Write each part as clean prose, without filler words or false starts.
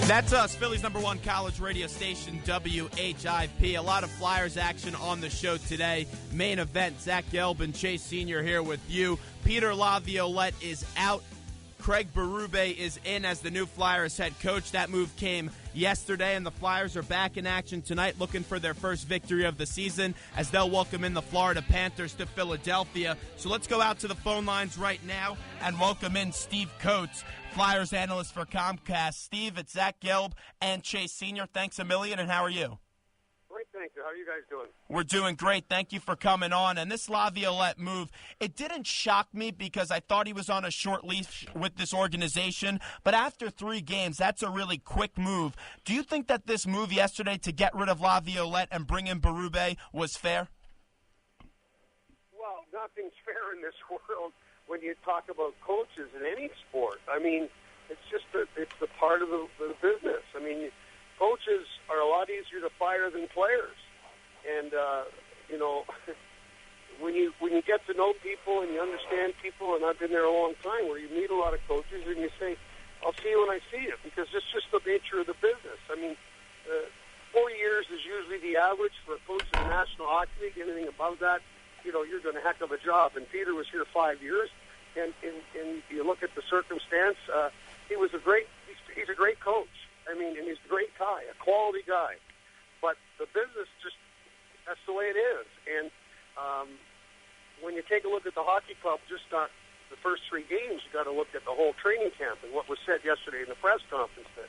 That's us, Philly's #1 college radio station, WHIP. A lot of Flyers action on the show today. Main event, Zach Gelb and Chase Sr. here with you. Peter Laviolette is out. Craig Berube is in as the new Flyers head coach. That move came yesterday, and the Flyers are back in action tonight looking for their first victory of the season as they'll welcome in the Florida Panthers to Philadelphia. So let's go out to the phone lines right now and welcome in Steve Coates, Flyers analyst for Comcast. Steve, it's Zach Gelb and Chase Sr. Thanks a million, and how are you? Great, thank you. How are you guys doing? We're doing great. Thank you for coming on. And this Laviolette move, it didn't shock me because I thought he was on a short leash with this organization. But after 3 games, that's a really quick move. Do you think that this move yesterday to get rid of Laviolette and bring in Berube was fair? Well, nothing's fair in this world when you talk about coaches in any sport. I mean, it's just it's the part of the business. I mean, coaches are a lot easier to fire than players. And, when you get to know people and you understand people, and I've been there a long time, where you meet a lot of coaches and you say, I'll see you when I see you, because it's just the nature of the business. I mean, 4 years is usually the average for a coach in the National Hockey League. Anything above that, you're doing a heck of a job. And Peter was here 5 years, and you look at the circumstance, he's a great coach. I mean, and he's a great guy, a quality guy. But the business that's the way it is. And when you take a look at the hockey club, just not the first 3 games, you got to look at the whole training camp and what was said yesterday in the press conference that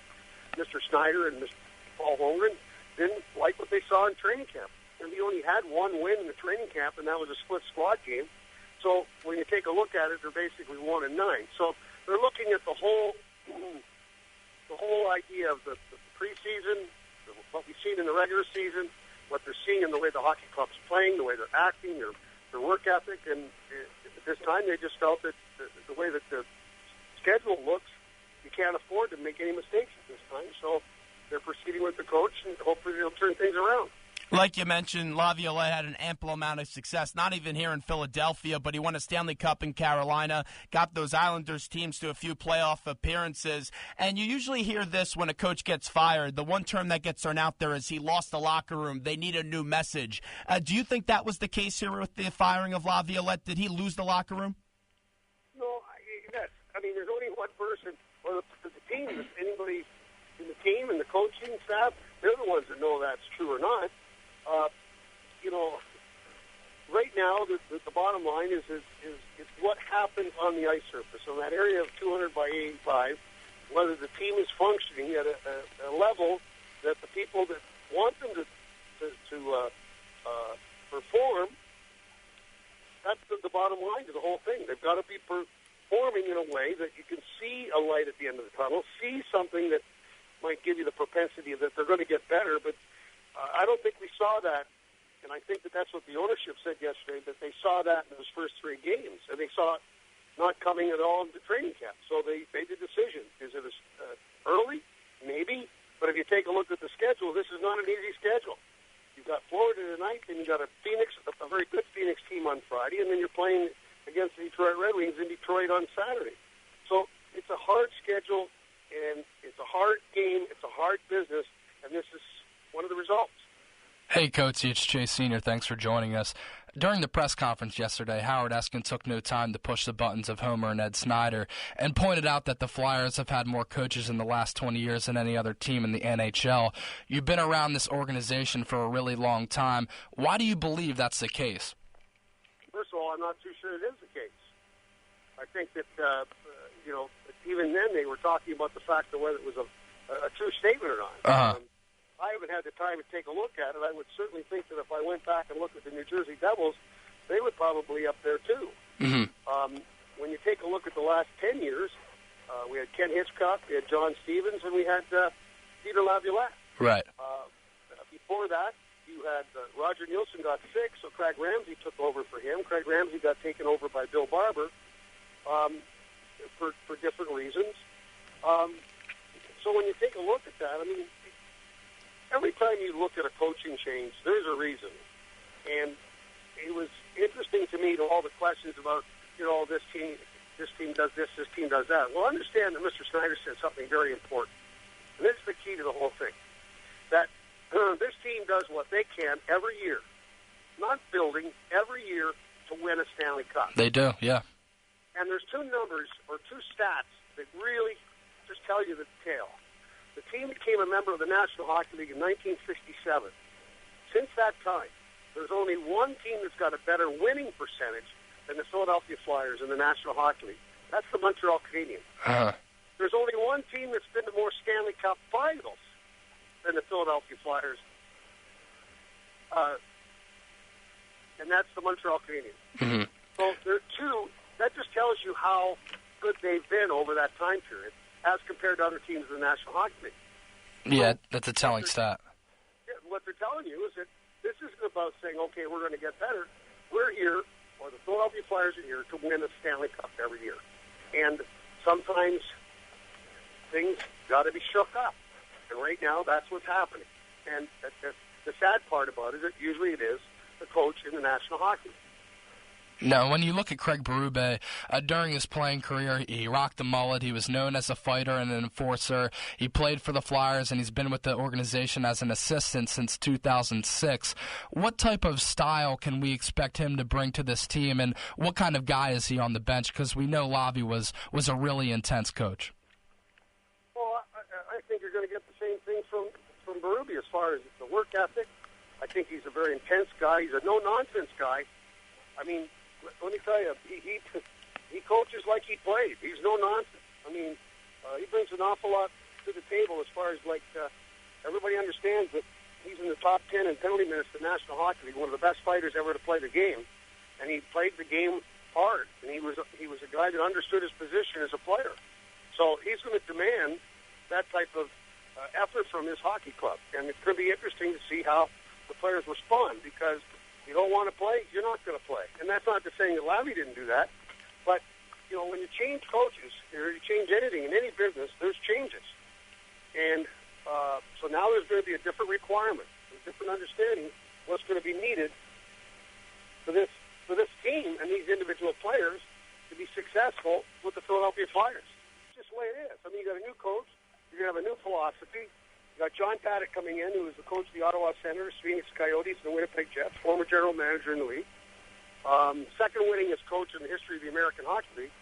Mr. Snyder and Mr. Paul Holmgren didn't like what they saw in training camp. And he only had 1 win in the training camp, and that was a split squad game. So when you take a look at it, they're basically 1-9. So they're looking at the whole idea of the preseason, what we've seen in the regular season, what they're seeing in the way the hockey club's playing, the way they're acting, their work ethic, and at this time they just felt that the way that the schedule looks, you can't afford to make any mistakes at this time. So they're proceeding with the coach, and hopefully they'll turn things around. Like you mentioned, Laviolette had an ample amount of success, not even here in Philadelphia, but he won a Stanley Cup in Carolina, got those Islanders teams to a few playoff appearances. And you usually hear this when a coach gets fired. The one term that gets thrown out there is he lost the locker room. They need a new message. Do you think that was the case here with the firing of Laviolette? Did he lose the locker room? No, yes. I mean, there's only one person, or the team, anybody in the team and the coaching staff, they're the ones that know that's true or not. Right now, the bottom line is what happens on the ice surface, on that area of 200 by 85, whether the team is functioning at a level that the people that want them to perform, that's the bottom line to the whole thing. They've got to be performing in a way that you can see a light at the end of the tunnel, see something that might give you the propensity that they're going to get better, but I don't think we saw that, and I think that's what the ownership said yesterday, that they saw that in those first 3 games, and they saw it not coming at all into training camp. So they made the decision. Is it early? Maybe. But if you take a look at the schedule, this is not an easy schedule. You've got Florida tonight, then you've got a very good Phoenix team on Friday, and then you're playing against the Detroit Red Wings in Detroit on Saturday. So it's a hard schedule, and it's a hard game. It's a hard business, and this is one of the results. Hey, Coach, it's Chase Sr. Thanks for joining us. During the press conference yesterday, Howard Eskin took no time to push the buttons of Homer and Ed Snyder and pointed out that the Flyers have had more coaches in the last 20 years than any other team in the NHL. You've been around this organization for a really long time. Why do you believe that's the case? First of all, I'm not too sure it is the case. I think that, even then they were talking about the fact of whether it was a true statement or not. Uh-huh. I haven't had the time to take a look at it. I would certainly think that if I went back and looked at the New Jersey Devils, they would probably up there too. Mm-hmm. When you take a look at the last 10 years, we had Ken Hitchcock, we had John Stevens, and we had Peter Laviolette. Right. Before that, you had Roger Nielsen got sick, so Craig Ramsey took over for him. Craig Ramsey got taken over by Bill Barber for different reasons. So when you take a look at that, I mean, every time you look at a coaching change, there's a reason. And it was interesting to me to all the questions about, this team does this team does that. Well, understand that Mr. Snyder said something very important. and this is the key to the whole thing, that this team does what they can every year, not building, every year to win a Stanley Cup. They do, yeah. And there's two numbers or two stats that really just tell you the tale. The team became a member of the National Hockey League in 1967. Since that time, there's only one team that's got a better winning percentage than the Philadelphia Flyers in the National Hockey League. That's the Montreal Canadiens. Uh-huh. There's only one team that's been to more Stanley Cup finals than the Philadelphia Flyers, and that's the Montreal Canadiens. Mm-hmm. So there are two. That just tells you how good they've been over that time period as compared to other teams in the National Hockey League. Yeah, that's a telling stat. What they're telling you is that this isn't about saying, okay, we're going to get better. We're here, or the Philadelphia Flyers are here, to win a Stanley Cup every year. And sometimes things got to be shook up. And right now, that's what's happening. And the sad part about it is that usually it is the coach in the National Hockey League. No, when you look at Craig Berube, during his playing career, he rocked the mullet. He was known as a fighter and an enforcer. He played for the Flyers, and he's been with the organization as an assistant since 2006. What type of style can we expect him to bring to this team, and what kind of guy is he on the bench? Because we know Lavi was a really intense coach. Well, I think you're going to get the same thing from Berube as far as the work ethic. I think he's a very intense guy. He's a no-nonsense guy. I mean, let me tell you, he coaches like he played. He's no nonsense. I mean, he brings an awful lot to the table as far as, everybody understands that he's in the top 10 in penalty minutes in the National Hockey League, one of the best fighters ever to play the game, and he played the game hard, and he was a guy that understood his position as a player. So he's going to demand that type of effort from his hockey club, and it's going to be interesting to see how the players respond, because you don't want to play, you're not going to play. And that's not to say that Lavi didn't do that. But, when you change coaches, or you change anything in any business, there's changes. And so now there's going to be a different requirement, a different understanding what's going to be needed for this team and these individual players to be successful with the Philadelphia Flyers. It's just the way it is. I mean, you got a new coach, you're going to have a new philosophy. You got John Paddock coming in, who was the coach of the Ottawa Senators, Phoenix Coyotes, and the Winnipeg Jets, former general manager in the league. Second winningest coach in the history of the American Hockey League.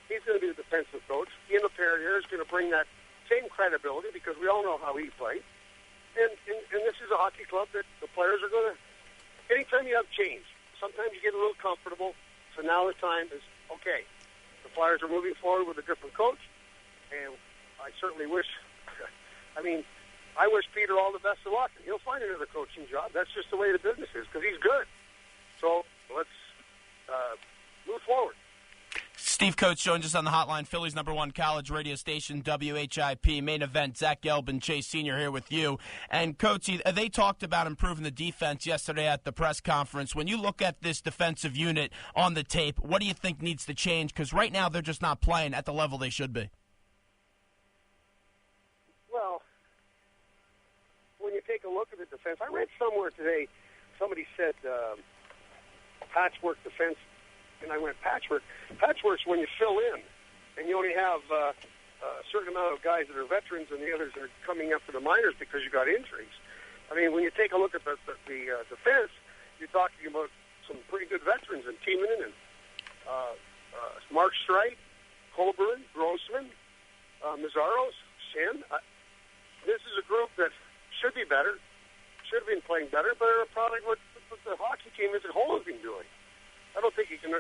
He's going to be the defensive coach. Ian LaPierre here is going to bring that same credibility, because we all know how he played. And this is a hockey club that the players are going to, anytime you have change, sometimes you get a little comfortable. So now the time is, okay, the Flyers are moving forward with a different coach, and I certainly wish, I wish Peter all the best of luck. He'll find another coaching job. That's just the way the business is, because he's good. So let's move forward. Steve Coates joins us on the hotline, Philly's #1 college radio station, WHIP. Main event, Zach Gelb and Chase Sr. here with you. And, Coates, they talked about improving the defense yesterday at the press conference. When you look at this defensive unit on the tape, what do you think needs to change? Because right now they're just not playing at the level they should be. Well, when you take a look at the defense, I read somewhere today, somebody said patchwork defense, and I went, patchwork? Patchwork's when you fill in, and you only have a certain amount of guys that are veterans and the others are coming up to the minors because you got injuries. I mean, when you take a look at the defense, you're talking about some pretty good veterans in Tiemann and Mark Streit, Colburn, Grossman, Mazzaros, Shen. This is a group that should be better, should have been playing better, but they're a product of what the hockey team as a whole has been doing. I don't think you can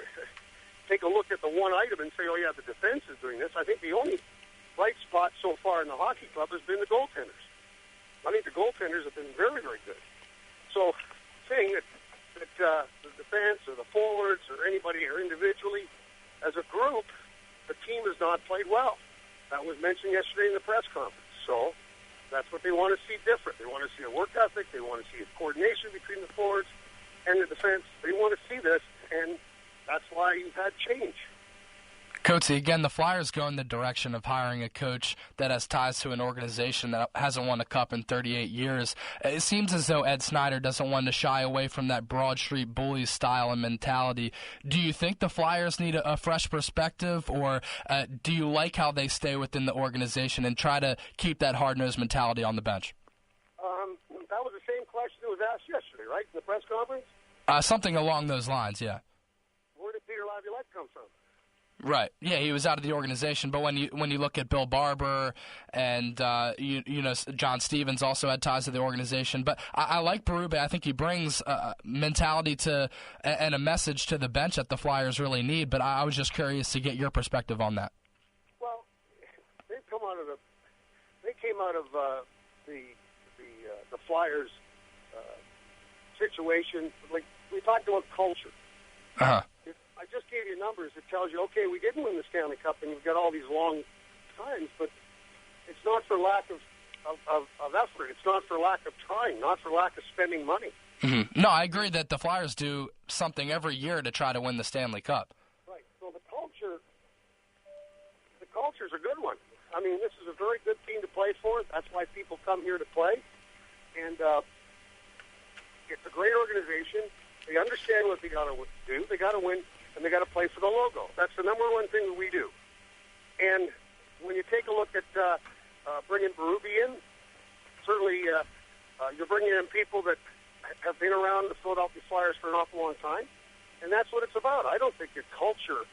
take a look at the one item and say, oh, yeah, the defense is doing this. I think the only bright spot so far in the hockey club has been the goaltenders. I think the goaltenders have been very, very good. So saying that the defense or the forwards or anybody or individually, as a group, the team has not played well. That was mentioned yesterday in the press conference. So that's what they want to see different. They want to see a work ethic. They want to see a coordination between the forwards and the defense. They want to see this, and that's why you've had change. Coatsy, again, the Flyers go in the direction of hiring a coach that has ties to an organization that hasn't won a cup in 38 years. It seems as though Ed Snyder doesn't want to shy away from that Broad Street Bullies style and mentality. Do you think the Flyers need a fresh perspective, or do you like how they stay within the organization and try to keep that hard-nosed mentality on the bench? That was the same question that was asked yesterday, right, in the press conference? Something along those lines, yeah. Where did Peter Laviolette come from? Right. Yeah, he was out of the organization. But when you look at Bill Barber and you know, John Stevens also had ties to the organization. But I like Berube. I think he brings mentality to and a message to the bench that the Flyers really need. But I was just curious to get your perspective on that. Well, they came out of the Flyers situation. Like, we talked about culture. Uh-huh. I just gave you numbers that tells you, okay, we didn't win the Stanley Cup, and you've got all these long times, but it's not for lack of effort. It's not for lack of trying, not for lack of spending money. Mm-hmm. No, I agree that the Flyers do something every year to try to win the Stanley Cup. Right. So the culture's a good one. I mean, this is a very good team to play for. That's why people come here to play. And it's a great organization. They understand what they got to do. They got to win, and they got to play for the logo. That's the number one thing that we do. And when you take a look at bringing Berube in, certainly you're bringing in people that have been around the Philadelphia Flyers for an awful long time, and that's what it's about. I don't think your culture,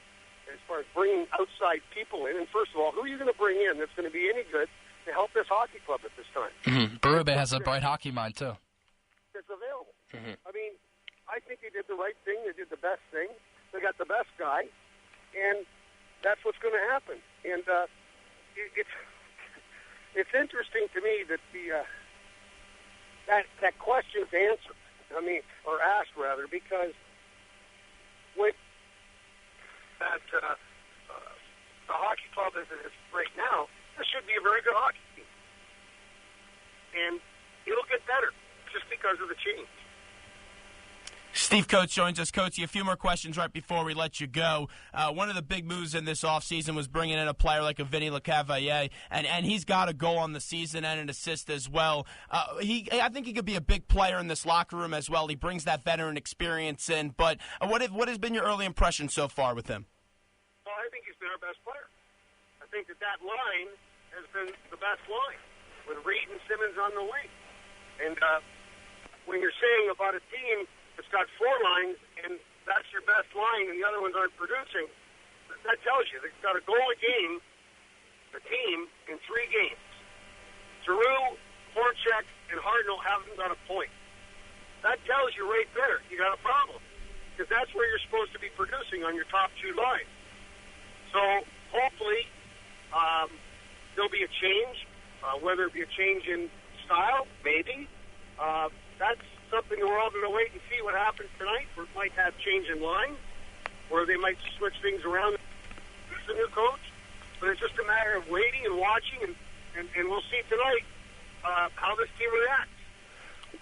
as far as bringing outside people in, and first of all, who are you going to bring in that's going to be any good to help this hockey club at this time? Mm-hmm. Berube has a bright hockey mind, too. It's available. Mm-hmm. I mean, I think they did the right thing. They did the best thing. They got the best guy, and that's what's going to happen. And it's interesting to me that that question's answered. I mean, or asked rather, because with that the hockey club as it is right now, this should be a very good hockey team, and it'll get better just because of the change. Steve Coates joins us. Coates, a few more questions right before we let you go. One of the big moves in this offseason was bringing in a player like a Vinny Lecavalier, and he's got a goal on the season and an assist as well. I think he could be a big player in this locker room as well. He brings that veteran experience in. But what has been your early impression so far with him? Well, I think he's been our best player. I think that line has been the best line with Reed and Simmons on the wing. And when you're saying about a team that's got four lines, and that's your best line, and the other ones aren't producing, that tells you they've got a goal a game, the team, in 3 games. Giroux, Voracek, and Hardnell haven't got a point. That tells you right there you got a problem, because that's where you're supposed to be producing on your top 2 lines. So hopefully there'll be a change, whether it be a change in style, maybe. That's something we're all going to wait and see what happens tonight. We might have change in line, or they might switch things around. It's a new coach, but it's just a matter of waiting and watching, and we'll see tonight how this team reacts.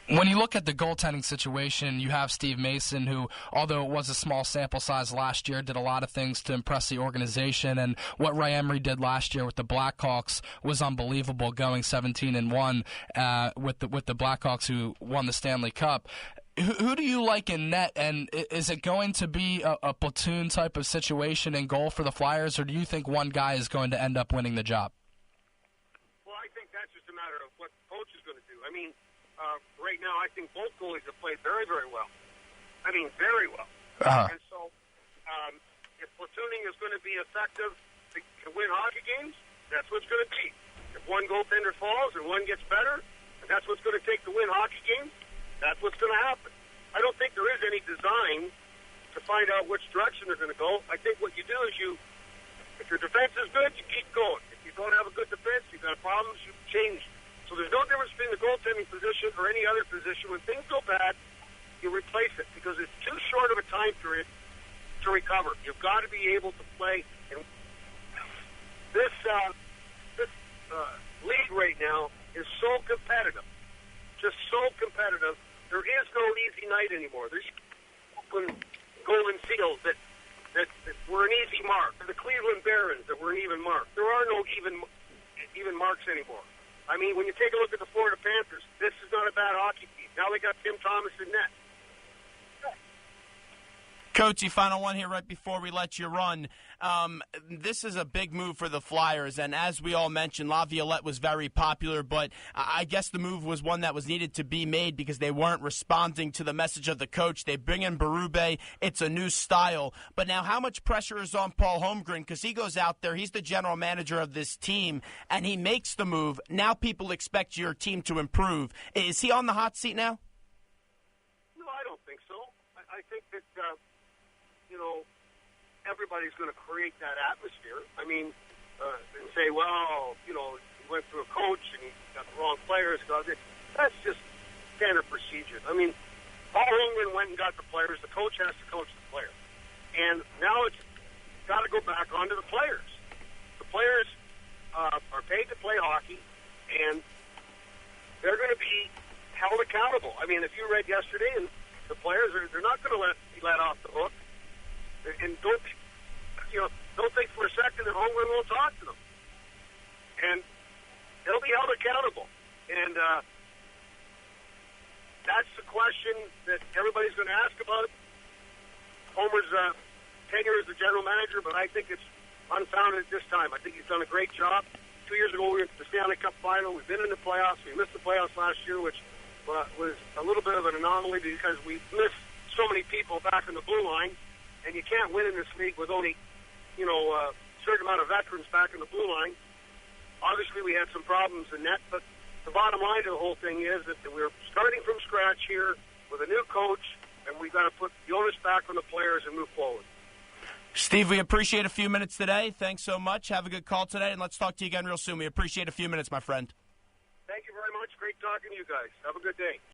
When you look at the goaltending situation, you have Steve Mason, who, although it was a small sample size last year, did a lot of things to impress the organization. And what Ray Emery did last year with the Blackhawks was unbelievable, going 17-1 with the Blackhawks, who won the Stanley Cup. Who do you like in net, and is it going to be a platoon type of situation in goal for the Flyers, or do you think one guy is going to end up winning the job? Well, I think that's just a matter of what the coach is going to do. I mean, right now, I think both goalies have played very, very well. I mean, very well. Uh-huh. And so, if platooning is going to be effective to win hockey games, that's what it's going to be. If one goaltender falls and one gets better, and that's what's going to take to win hockey games, that's what's going to happen. I don't think there is any design to find out which direction they're going to go. I think what you do is if your defense is good, you keep going. If you don't have a good defense, you've got problems, you change. So there's no difference between the goaltending position or any other position. When things go bad, you replace it because it's too short of a time period to recover. You've got to be able to play. And this league right now is so competitive, just so competitive. There is no easy night anymore. There's open golden seals that were an an easy mark. The Cleveland Barons that were an even mark. There are no even marks anymore. I mean, when you take a look at the Florida Panthers, this is not a bad hockey team. Now they got Tim Thomas in net. Coachy, final one here right before we let you run. This is a big move for the Flyers, and as we all mentioned, Laviolette was very popular, but I guess the move was one that was needed to be made because they weren't responding to the message of the coach. They bring in Berube. It's a new style. But now how much pressure is on Paul Holmgren? Because he goes out there, he's the general manager of this team, and he makes the move. Now people expect your team to improve. Is he on the hot seat now? No, I don't think so. I think that... everybody's going to create that atmosphere. I mean, and say, well, he went through a coach and he got the wrong players. That's just standard procedure. I mean, Paul Holmgren went and got the players. The coach has to coach the players. And now it's got to go back onto the players. The players are paid to play hockey, and they're going to be held accountable. I mean, if you read yesterday, and the players they're not going to be let off the hook. And don't think for a second that Holmgren won't talk to them. And they'll be held accountable. And that's the question that everybody's going to ask about Homer's tenure as the general manager, but I think it's unfounded this time. I think he's done a great job. 2 years ago, we were at the Stanley Cup final. We've been in the playoffs. We missed the playoffs last year, which was a little bit of an anomaly because we missed so many people back in the blue line. And you can't win in this league with only, a certain amount of veterans back in the blue line. Obviously, we had some problems in net, but the bottom line to the whole thing is that we're starting from scratch here with a new coach, and we've got to put the onus back on the players and move forward. Steve, we appreciate a few minutes today. Thanks so much. Have a good call today, and let's talk to you again real soon. We appreciate a few minutes, my friend. Thank you very much. Great talking to you guys. Have a good day.